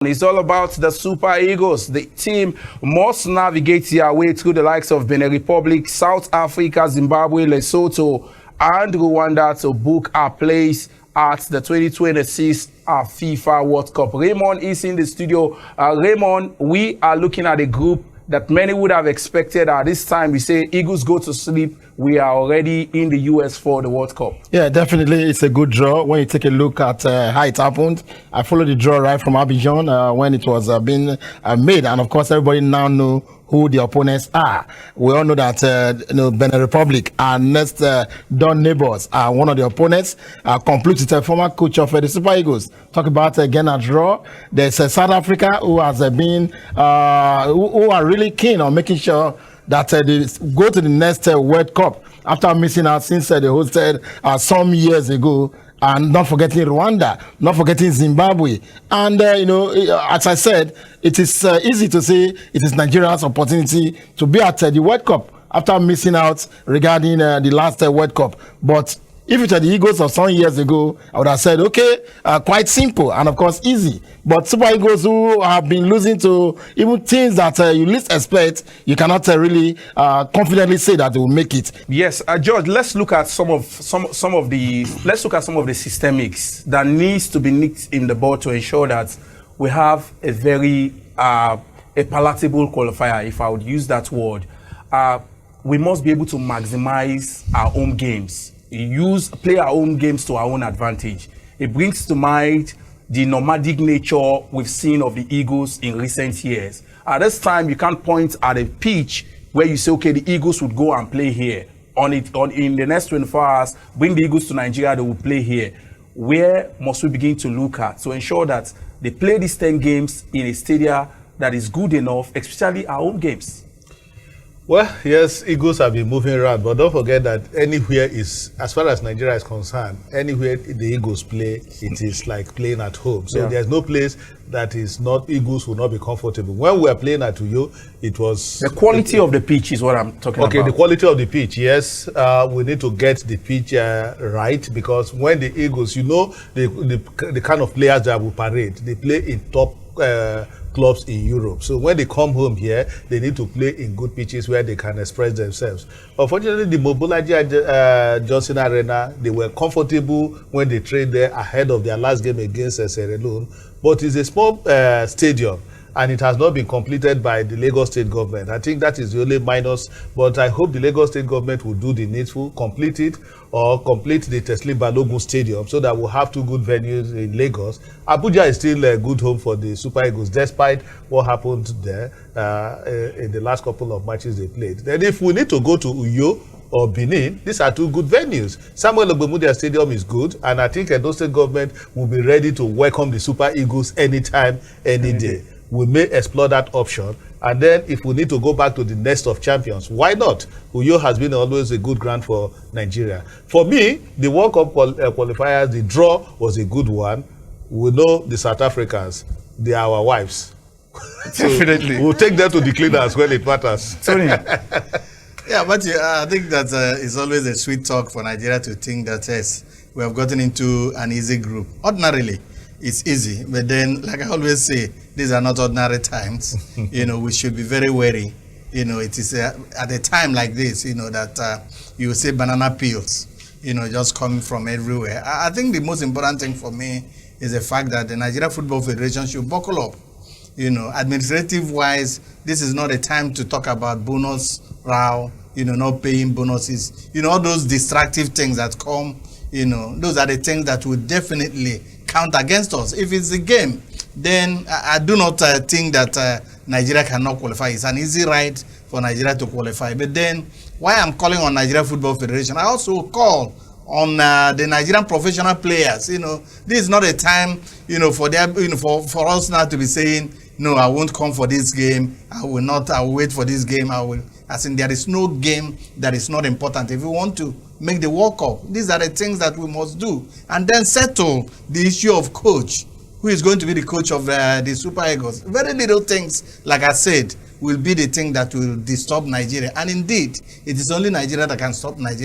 It's all about the Super Eagles. The team must navigate their way through the likes of Benin Republic, South Africa, Zimbabwe, Lesotho, and Rwanda to book a place at the 2026 FIFA World Cup. Raymond is in the studio. Raymond, we are looking at a group that many would have expected at this time. We say Eagles go to sleep. We are already in the US for the World Cup. Yeah, definitely. It's a good draw. When you take a look at how it happened, I followed the draw right from Abidjan when it was being made. And of course, everybody now know who the opponents are. We all know that Benin Republic, our next door neighbors, are one of the opponents. Complete with a former coach of the Super Eagles. Talk about again a draw. There's South Africa who has been who are really keen on making sure that they go to the next World Cup after missing out since they hosted some years ago. And not forgetting Rwanda, not forgetting Zimbabwe. And, as I said, it is easy to say it is Nigeria's opportunity to be at the World Cup after missing out regarding the last World Cup. But if it were the Eagles of some years ago, I would have said, okay, quite simple and, of course, easy. But Super Eagles who have been losing to even teams that you least expect, you cannot really confidently say that they will make it. Yes, George, let's look at some of the systemics that needs to be nicked in the ball to ensure that we have a very a palatable qualifier, if I would use that word. We must be able to maximize our own games. Play our own games to our own advantage. It brings to mind the nomadic nature we've seen of the Eagles in recent years. At this time, you can't point at a pitch where you say, okay, the Eagles would go and play here. In the next 24 hours, bring the Eagles to Nigeria, they will play here. Where must we begin to look at to ensure that they play these 10 games in a stadium that is good enough, especially our own games? Well, yes, Eagles have been moving around, but don't forget that anywhere is, as far as Nigeria is concerned, anywhere the Eagles play, it is like playing at home. So there's no place that is not, Eagles will not be comfortable. When we were playing at Uyo, it was... The quality of the pitch is what I'm talking about. Okay, the quality of the pitch, yes. We need to get the pitch right, because when the Eagles, the kind of players that will parade, they play in top clubs in Europe. So when they come home here, they need to play in good pitches where they can express themselves. Unfortunately, the Mobolaji Johnson Arena, they were comfortable when they trained there ahead of their last game against Sierra Leone. But it's a small stadium, and it has not been completed by the Lagos State government. I think that is the only minus, but I hope the Lagos State government will do the needful, complete it, or complete the Teslim Balogun Stadium so that we'll have two good venues in Lagos. Abuja is still a good home for the Super Eagles, despite what happened there in the last couple of matches they played. Then if we need to go to Uyo or Benin, these are two good venues. Samuel Ogbemudia Stadium is good, and I think Edo State government will be ready to welcome the Super Eagles anytime, any day. We may explore that option. And then if we need to go back to the nest of champions, why not? Uyo has been always a good ground for Nigeria. For me, the World Cup qualifiers, the draw was a good one. We know the South Africans, they are our wives. Definitely. So we'll take them to the cleaners when it matters. Tony. Yeah, but I think that it's always a sweet talk for Nigeria to think that, yes, we have gotten into an easy group. Ordinarily, it's easy. But then, like I always say, these are not ordinary times. We should be very wary. It is at a time like this, that you see banana peels, just coming from everywhere. I think the most important thing for me is the fact that the Nigeria Football Federation should buckle up. Administrative-wise, this is not a time to talk about bonus row, not paying bonuses. All those distractive things that come, those are the things that will definitely count against us. If it's a game, then I do not think that Nigeria cannot qualify. It's an easy ride for Nigeria to qualify. But then, why I'm calling on Nigeria Football Federation, I also call on the Nigerian professional players. This is not a time, for their, for us now to be saying, no, I won't come for this game. I will wait for this game. There is no game that is not important. If we want to make the World Cup, these are the things that we must do. And then settle the issue of coach. Who is going to be the coach of the Super Eagles? Very little things, like I said, will be the thing that will disturb Nigeria. And indeed, it is only Nigeria that can stop Nigeria.